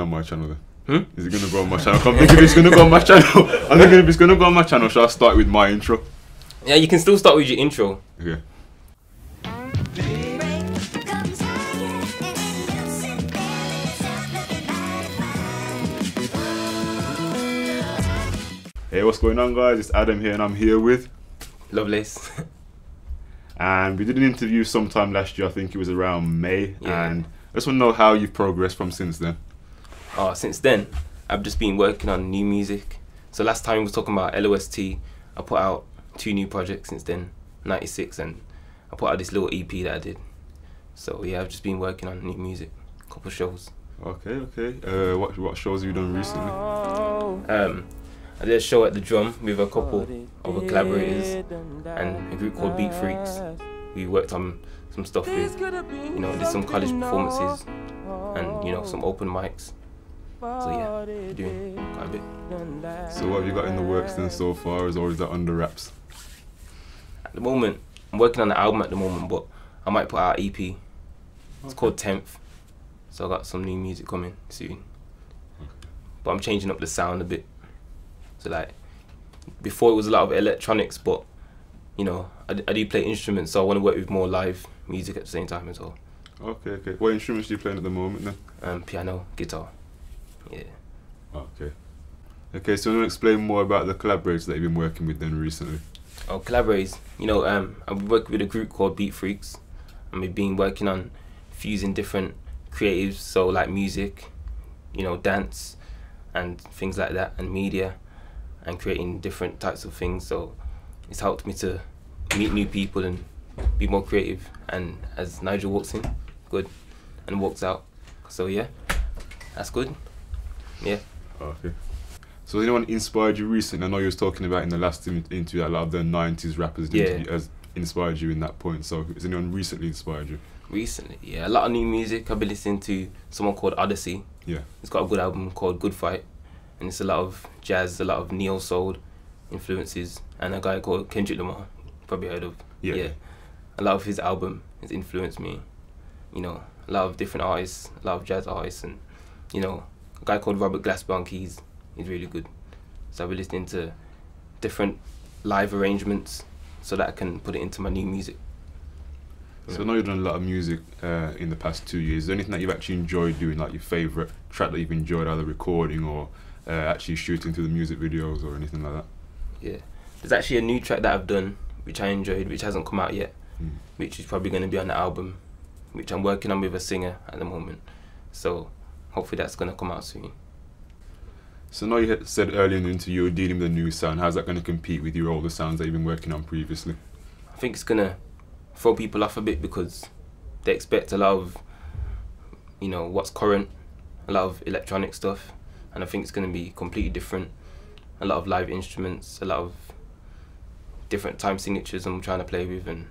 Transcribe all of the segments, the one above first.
On my channel then? Is it gonna go on my channel? I'm thinking if it's gonna go on my channel. I'm thinking if it's gonna go on my channel, should I start with my intro? Yeah, you can still start with your intro. Okay. Hey, what's going on, guys? It's Adam here, and I'm here with Lovelace. And we did an interview sometime last year. I think it was around May. Yeah. And I just want to know how you've progressed from since then. Since then, I've just been working on new music. So last time we was talking about LOST. I put out 2 new projects since then, 96, and I put out this little EP that I did. So yeah, I've just been working on new music, a couple shows. Okay. What shows have you done recently? I did a show at the Drum with a couple of collaborators and a group called Beat Freaks. We worked on some stuff with, did some college performances and, some open mics. So yeah, we're doing quite a bit. So what have you got in the works then so far, or is that under wraps? At the moment, I'm working on an album at the moment, but I might put out an EP. It's called 10th. So I got some new music coming soon. But I'm changing up the sound a bit. So like, before it was a lot of electronics, but I do play instruments, so I want to work with more live music at the same time as well. Okay. What instruments are you playing at the moment then? Piano, guitar, yeah. Okay, so you want to explain more about the collaborators that you've been working with then recently? Oh, collaborators, I've been working with a group called Beat Freaks, and we've been working on fusing different creatives, so like music, dance, and things like that, and media, and creating different types of things. So it's helped me to meet new people and be more creative. And as Nigel walks in, good, and walks out. So yeah, that's good. Yeah. Okay. So has anyone inspired you recently? I know you was talking about in the last interview that a lot of the 90s rappers has inspired you in that point. So has anyone recently inspired you? Recently, yeah, a lot of new music. I've been listening to someone called Odyssey. Yeah. It's got a good album called Good Fight. And it's a lot of jazz, a lot of neo soul influences, and a guy called Kendrick Lamar, probably heard of. Yeah. A lot of his album has influenced me. A lot of different artists, a lot of jazz artists, and a guy called Robert Glassbank. He's really good. So I've been listening to different live arrangements so that I can put it into my new music. So I know you've done a lot of music in the past 2 years. Is there anything that you've actually enjoyed doing, like your favourite track that you've enjoyed either recording or actually shooting through the music videos or anything like that? Yeah, there's actually a new track that I've done which I enjoyed, which hasn't come out yet, which is probably going to be on the album, which I'm working on with a singer at the moment. So hopefully that's going to come out soon. So now you had said earlier in the interview you're dealing with a new sound. How's that going to compete with your older sounds that you've been working on previously? I think it's going to throw people off a bit because they expect a lot of, what's current, a lot of electronic stuff, and I think it's going to be completely different. A lot of live instruments, a lot of different time signatures I'm trying to play with, and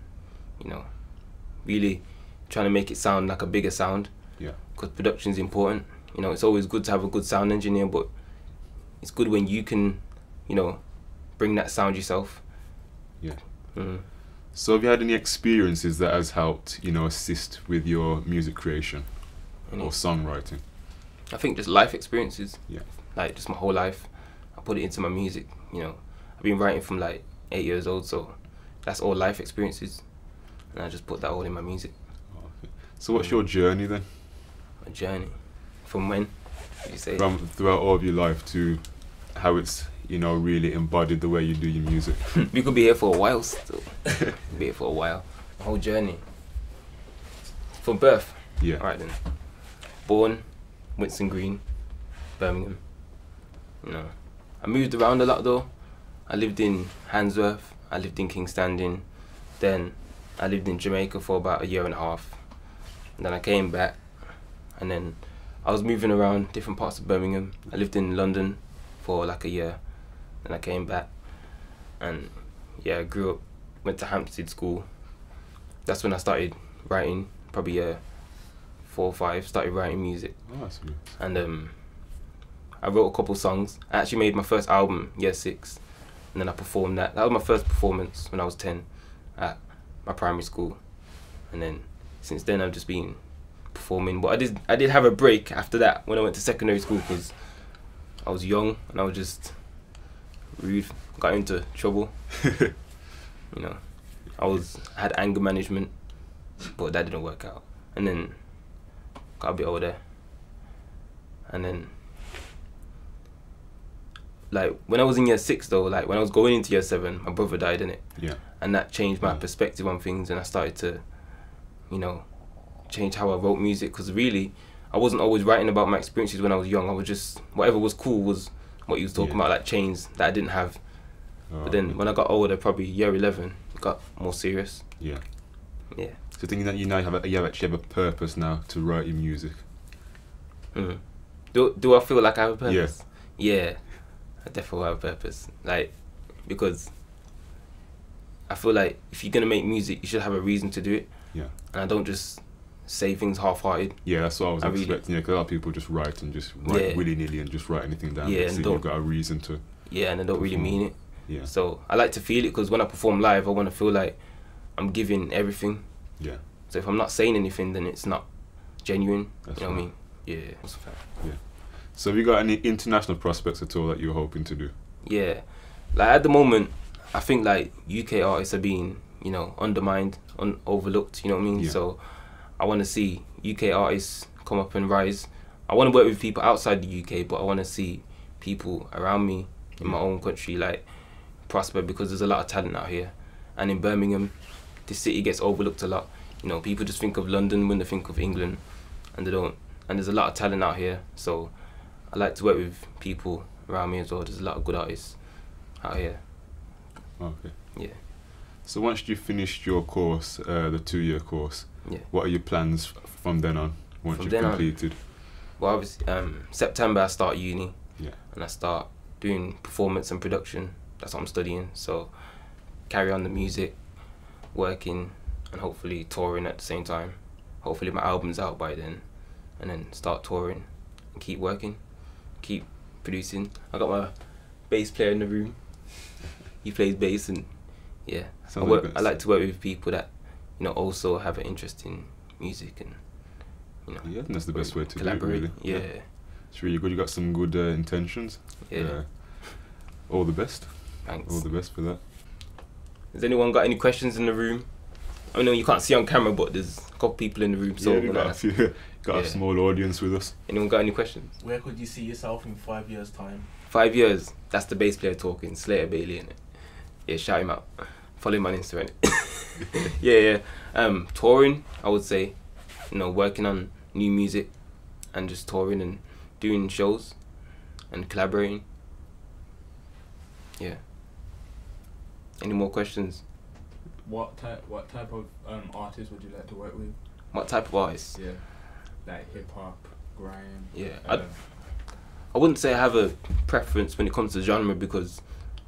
really trying to make it sound like a bigger sound. Yeah. Because production's important. It's always good to have a good sound engineer, but it's good when you can, bring that sound yourself. Yeah. So have you had any experiences that has helped, assist with your music creation or songwriting? I think just life experiences. Yeah. Like just my whole life, I put it into my music. I've been writing from like 8 years old, so that's all life experiences, and I just put that all in my music. Okay. So what's your journey then? My journey, from when? Did you say? From throughout all of your life to how it's really embodied the way you do your music. We could be here for a while still. Be here for a while. My whole journey. From birth. Yeah. Alright then. Born, Winston Green, Birmingham. I moved around a lot though. I lived in Handsworth, I lived in King's Standing, then I lived in Jamaica for about 1.5 years. And then I came back, and then I was moving around different parts of Birmingham. I lived in London for like 1 year. Then I came back, and I grew up, went to Hampstead School. That's when I started writing, probably 4 or 5, started writing music. Oh, that's good. And I wrote a couple songs. I actually made my first album, year 6, and then I performed that. That was my first performance when I was 10 at my primary school. And then since then I've just been performing. But I did have a break after that when I went to secondary school because I was young and I was just rude, got into trouble. You know, I had anger management, but that didn't work out. And then got a bit older, and then like when I was in year 6 though, like when I was going into year 7, my brother died, innit? Yeah. And that changed my perspective on things, and I started to, you know, change how I wrote music, because really I wasn't always writing about my experiences when I was young. I was just, whatever was cool was what you was talking about, like chains that I didn't have. But then when I got older, probably year 11, it got more serious. Yeah. Yeah. So thinking that you actually have a purpose now to write your music. Mm. Do I feel like I have a purpose? Yeah. Yeah, I definitely have a purpose. Like, because I feel like if you're gonna make music, you should have a reason to do it. Yeah. And I don't just say things half-hearted. Yeah, that's what I was expecting. Yeah, because a lot of people just write willy-nilly and just write anything down. Yeah, and you've got a reason to. Yeah, and I don't really mean it. Yeah. So I like to feel it, because when I perform live, I want to feel like I'm giving everything. Yeah. So if I'm not saying anything, then it's not genuine. That's you know right. what I mean? Yeah. That's a fact. Yeah. So have you got any international prospects at all that you're hoping to do? Yeah. Like at the moment, I think like UK artists are being, you know, undermined, overlooked, you know what I mean? Yeah. So I want to see UK artists come up and rise. I want to work with people outside the UK, but I want to see people around me in my own country like prosper, because there's a lot of talent out here. And in Birmingham, this city gets overlooked a lot. You know, people just think of London when they think of England, and they don't. And there's a lot of talent out here, so I like to work with people around me as well. There's a lot of good artists out here. Okay. Yeah. So once you finished your course, the 2-year course, Yeah. what are your plans from then on? Once From you've then on? completed? Well, obviously, September I start uni. Yeah. And I start doing performance and production. That's what I'm studying. So carry on the music, working, and hopefully touring at the same time. Hopefully my album's out by then, and then start touring and keep working, keep producing. I got my bass player in the room. He plays bass, and yeah, I like to work with people that, you know, also have an interest in music, and you know. Yeah, I think that's the best way to collaborate. do it, really. Yeah. It's really good. You got some good intentions. Yeah. All the best. Thanks. All the best for that. Has anyone got any questions in the room? I know you can't see on camera, but there's a couple people in the room. So yeah, we've got a few. Got a small audience with us. Anyone got any questions? Where could you see yourself in 5 years' time? 5 years. That's the bass player talking. Slater Bailey, innit? Yeah, shout him out. Follow him on Instagram. yeah. Touring, I would say. You know, working on new music and just touring and doing shows and collaborating. Yeah. Any more questions? What type of artist would you like to work with? What type of artist? Yeah, like hip hop, grime. Yeah, I wouldn't say I have a preference when it comes to genre, because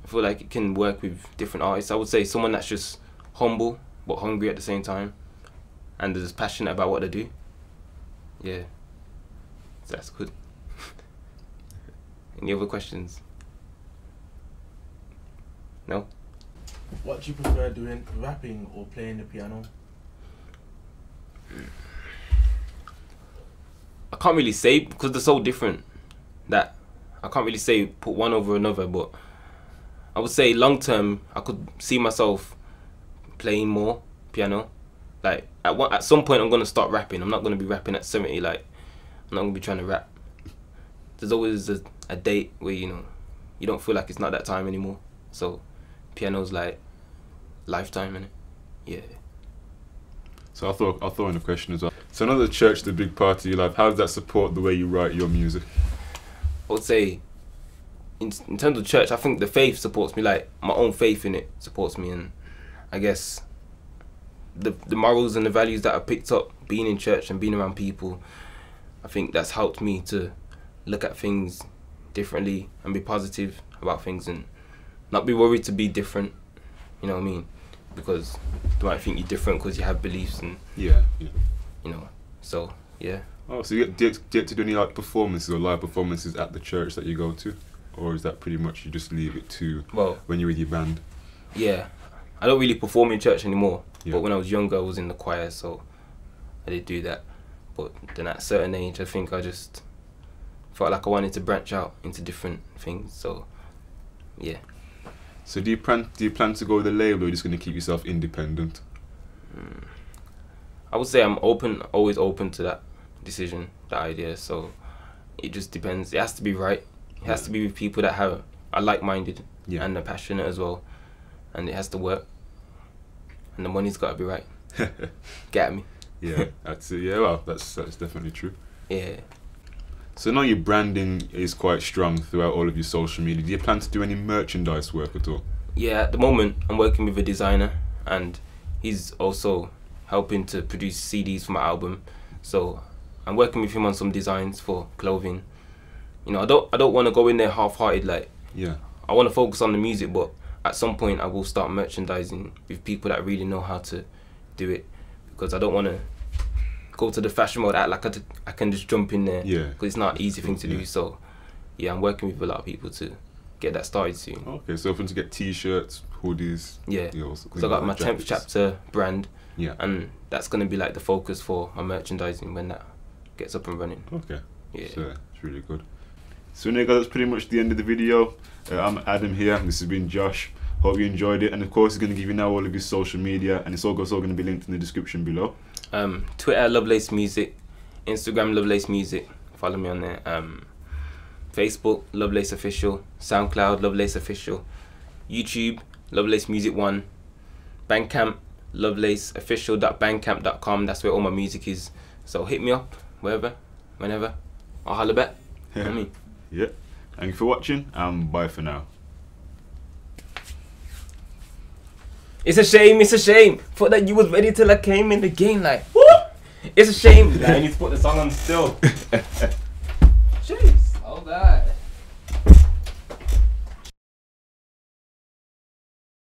I feel like it can work with different artists. I would say someone that's just humble but hungry at the same time, and is passionate about what they do. Yeah, so that's good. Any other questions? No? What do you prefer doing, rapping or playing the piano? I can't really say, because they're so different, that I can't really say put one over another, but I would say long term I could see myself playing more piano. Like at some point I'm gonna start rapping. I'm not gonna be rapping at 70. Like I'm not gonna be trying to rap. There's always a date where, you know, you don't feel like it's not that time anymore. So piano's like lifetime, innit? Yeah. So I'll throw in a question as well. So another church, the big part of your life, how does that support the way you write your music? I would say, in terms of church, I think the faith supports me. Like my own faith in it supports me, and I guess the morals and the values that I picked up being in church and being around people, I think that's helped me to look at things differently and be positive about things and not be worried to be different. You know what I mean? Because they might think you're different because you have beliefs and yeah. You know. So yeah. Oh, so do you get to do any like performances or live performances at the church that you go to, or is that pretty much you just leave it to when you're with your band? Yeah, I don't really perform in church anymore. Yeah. But when I was younger, I was in the choir, so I did do that. But then at a certain age, I think I just felt like I wanted to branch out into different things. So, yeah. So do you plan to go with the label, or are you just going to keep yourself independent? I would say I'm always open to that decision, that idea. So it just depends. It has to be right. It has to be with people that are like-minded and are passionate as well, and it has to work. And the money's got to be right. Get me? Yeah, that's it. Yeah, well, that's definitely true. Yeah. So now your branding is quite strong throughout all of your social media. Do you plan to do any merchandise work at all? Yeah, at the moment I'm working with a designer, and he's also helping to produce CDs for my album. So I'm working with him on some designs for clothing. You know, I don't want to go in there half-hearted. Like, Yeah. I want to focus on the music, but at some point I will start merchandising with people that really know how to do it, because I don't want to go to the fashion mode, act like I can just jump in there. Yeah. Because it's not an easy thing to do. So yeah, I'm working with a lot of people to get that started soon. Okay, so open to get t-shirts, hoodies. Yeah. You know, So I got my 10th chapter brand. Yeah. And that's going to be like the focus for my merchandising when that gets up and running. Okay. Yeah. So it's really good. So there you go, that's pretty much the end of the video. I'm Adam here, this has been Josh. Hope you enjoyed it, and of course he's going to give you now all of his social media, and it's all going to be linked in the description below. Twitter, Lovelace Music. Instagram, Lovelace Music. Follow me on there. Facebook, Lovelace Official. SoundCloud, Lovelace Official. YouTube, Lovelace Music 1. Bandcamp, lovelaceofficial.bandcamp.com. That's where all my music is. So hit me up, wherever, whenever. I'll holler back. You know what I mean? Yeah. Thank you for watching, and bye for now. It's a shame. Thought that you was ready till I came in the game, like, woo! It's a shame. I need to put the song on still.